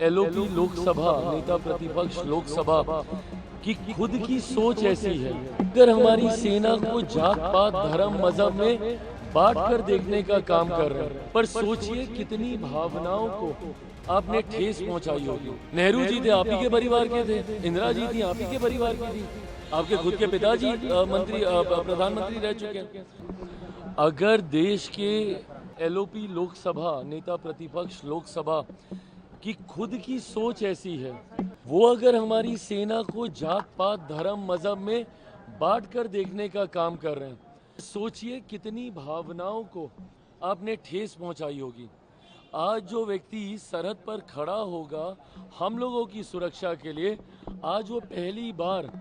LOP Lok Sabha नेता प्रतिपक्ष लोकसभा की खुद की सोच ऐसी है। अगर हमारी सेना को जात पात धर्म मजहब में बांट कर देखने का काम कर रहे हैं, पर सोचिए कितनी भावनाओं को आपने ठेस पहुंचाई होगी। नेहरू जी थे आप ही के परिवार के थे, इंदिरा जी थी आप ही के परिवार की थी, आपके खुद के पिताजी मंत्री प्रधानमंत्री रह चुके हैं। अगर देश के एलओपी लोकसभा नेता प्रतिपक्ष लोकसभा की खुद की सोच ऐसी है, वो अगर हमारी सेना को जात पात धर्म मजहब में बांट कर देखने का काम कर रहे हैं, सोचिए कितनी भावनाओं को आपने ठेस पहुंचाई होगी। आज जो व्यक्ति सरहद पर खड़ा होगा हम लोगों की सुरक्षा के लिए, आज वो पहली बार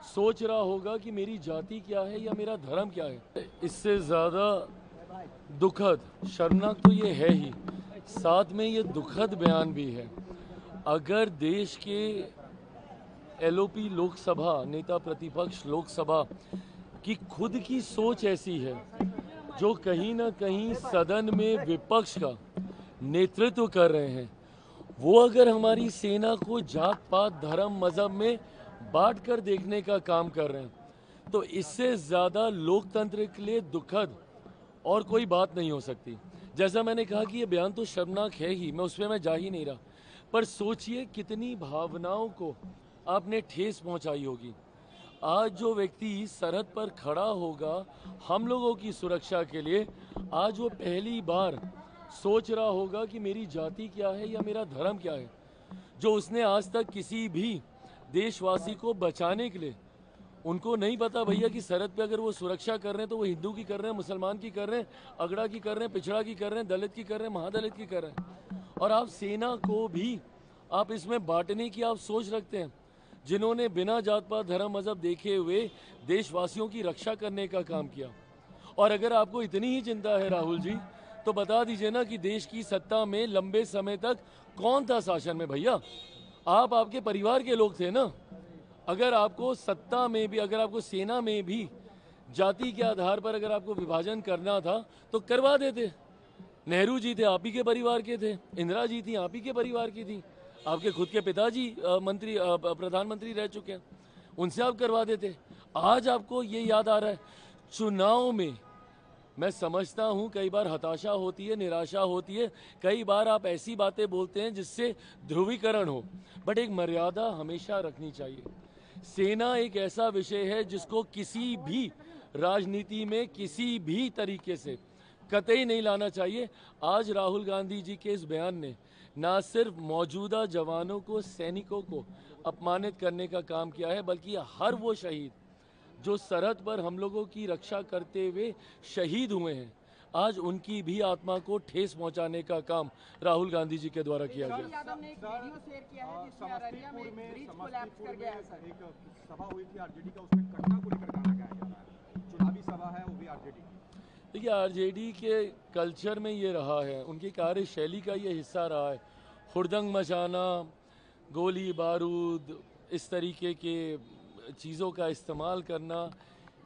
सोच रहा होगा कि मेरी जाति क्या है या मेरा धर्म क्या है। इससे ज़्यादा दुखद शर्मनाक तो ये है ही, साथ में ये दुखद बयान भी है। अगर देश के एलओपी लोकसभा नेता प्रतिपक्ष लोकसभा की खुद की सोच ऐसी है, जो कहीं ना कहीं सदन में विपक्ष का नेतृत्व कर रहे हैं, वो अगर हमारी सेना को जात पात धर्म मजहब में बांट कर देखने का काम कर रहे हैं, तो इससे ज़्यादा लोकतंत्र के लिए दुखद और कोई बात नहीं हो सकती। जैसा मैंने कहा कि ये बयान तो शर्मनाक है ही, मैं उस पर जा ही नहीं रहा, पर सोचिए कितनी भावनाओं को आपने ठेस पहुंचाई होगी। आज जो व्यक्ति सरहद पर खड़ा होगा हम लोगों की सुरक्षा के लिए, आज वो पहली बार सोच रहा होगा कि मेरी जाति क्या है या मेरा धर्म क्या है, जो उसने आज तक किसी भी देशवासी को बचाने के लिए, उनको नहीं पता भैया कि सरहद पे अगर वो सुरक्षा कर रहे हैं तो वो हिंदू की कर रहे हैं, मुसलमान की कर रहे हैं, अगड़ा की कर रहे हैं, पिछड़ा की कर रहे हैं, दलित की कर रहे हैं, महादलित की कर रहे हैं। और आप सेना को भी आप इसमें बांटने की आप सोच रखते हैं, जिन्होंने बिना जात पात धर्म मजहब देखे हुए देशवासियों की रक्षा करने का काम किया। और अगर आपको इतनी ही चिंता है राहुल जी, तो बता दीजिए ना कि देश की सत्ता में लंबे समय तक कौन था शासन में भैया? आप, आपके परिवार के लोग थे ना। अगर आपको सत्ता में भी, अगर आपको सेना में भी जाति के आधार पर अगर आपको विभाजन करना था तो करवा देते। नेहरू जी थे आप ही के परिवार के थे, इंदिरा जी थी आप ही के परिवार की थी, आपके खुद के पिताजी मंत्री प्रधानमंत्री रह चुके हैं, उनसे आप करवा देते। आज आपको ये याद आ रहा है। चुनाव में मैं समझता हूँ कई बार हताशा होती है, निराशा होती है, कई बार आप ऐसी बातें बोलते हैं जिससे ध्रुवीकरण हो, बट एक मर्यादा हमेशा रखनी चाहिए। सेना एक ऐसा विषय है जिसको किसी भी राजनीति में किसी भी तरीके से कतई नहीं लाना चाहिए। आज राहुल गांधी जी के इस बयान ने ना सिर्फ मौजूदा जवानों को, सैनिकों को अपमानित करने का काम किया है, बल्कि हर वो शहीद जो सरहद पर हम लोगों की रक्षा करते हुए शहीद हुए हैं, आज उनकी भी आत्मा को ठेस पहुंचाने का काम राहुल गांधी जी के द्वारा किया गया। यादव ने एक वीडियो शेयर किया है जिसमें अररिया में एक ब्रिज कोलैप्स कर गया है सर। एक सभा हुई थी आरजेडी का, उसमें घटना को लेकर गाना गाया जा रहा है। चुनावी सभा है, वो भी आरजेडी की। देखिए, आरजेडी के कल्चर में ये रहा है, उनकी कार्यशैली का ये हिस्सा रहा है, हुड़दंग मचाना, गोली बारूद, इस तरीके के चीज़ों का इस्तेमाल करना।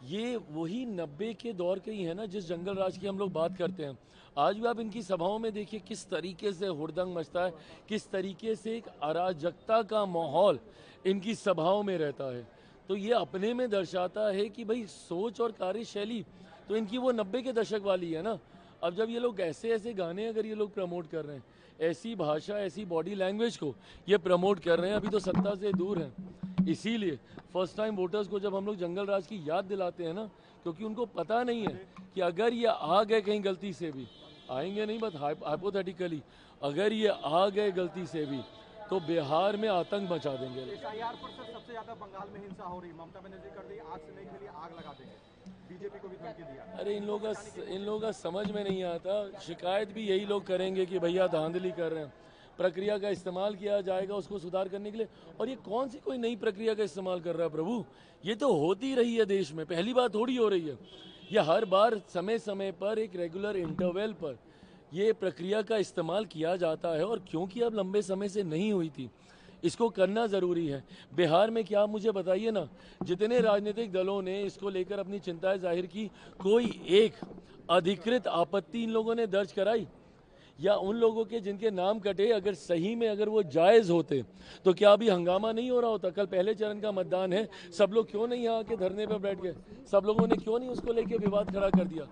ये वही 90 के दौर के ही है ना, जिस जंगल राज की हम लोग बात करते हैं। आज भी आप इनकी सभाओं में देखिए किस तरीके से हुड़दंग मचता है, किस तरीके से एक अराजकता का माहौल इनकी सभाओं में रहता है। तो ये अपने में दर्शाता है कि भाई सोच और कार्यशैली तो इनकी वो 90 के दशक वाली है ना। अब जब ये लोग ऐसे ऐसे गाने अगर ये लोग प्रमोट कर रहे हैं, ऐसी भाषा, ऐसी बॉडी लैंग्वेज को ये प्रमोट कर रहे हैं, अभी तो सत्ता से दूर हैं। इसीलिए फर्स्ट टाइम वोटर्स को जब हम लोग जंगल राज की याद दिलाते हैं ना, क्योंकि उनको पता नहीं है कि अगर ये आ गए कहीं गलती से भी, आएंगे नहीं बट हाइपोथेटिकली, अगर ये आ गए गलती से भी तो बिहार में आतंक मचा देंगे। एसआईआर पर सबसे ज्यादा बंगाल में हिंसा हो रही, ममता बनर्जी कर दी आग से नहीं खेली, आग लगा देंगे, बीजेपी को भी धमकी दिया। अरे इन लोगों का समझ में नहीं आता। शिकायत भी यही लोग करेंगे कि भैया धांधली कर रहे हैं, प्रक्रिया का इस्तेमाल किया जाएगा उसको सुधार करने के लिए। और ये कौन सी कोई नई प्रक्रिया का इस्तेमाल कर रहा है प्रभु? ये तो होती रही है देश में, पहली बार थोड़ी हो रही है। ये हर बार समय समय पर एक रेगुलर इंटरवल पर ये प्रक्रिया का इस्तेमाल किया जाता है, और क्योंकि अब लंबे समय से नहीं हुई थी, इसको करना ज़रूरी है। बिहार में क्या, मुझे बताइए ना, जितने राजनीतिक दलों ने इसको लेकर अपनी चिंताएं जाहिर की, कोई एक अधिकृत आपत्ति इन लोगों ने दर्ज कराई? या उन लोगों के जिनके नाम कटे, अगर सही में अगर वो जायज़ होते तो क्या अभी हंगामा नहीं हो रहा होता? कल पहले चरण का मतदान है, सब लोग क्यों नहीं यहाँ के धरने पर बैठ गए? सब लोगों ने क्यों नहीं उसको लेके विवाद खड़ा कर दिया?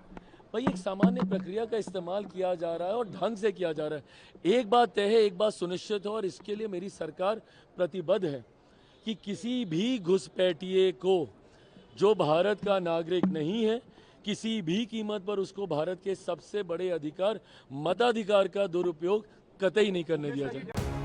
भाई एक सामान्य प्रक्रिया का इस्तेमाल किया जा रहा है और ढंग से किया जा रहा है। एक बात तय है, एक बात सुनिश्चित है, और इसके लिए मेरी सरकार प्रतिबद्ध है कि किसी भी घुसपैठिए को जो भारत का नागरिक नहीं है, किसी भी कीमत पर उसको भारत के सबसे बड़े अधिकार मताधिकार का दुरुपयोग कतई नहीं करने दिया जाए।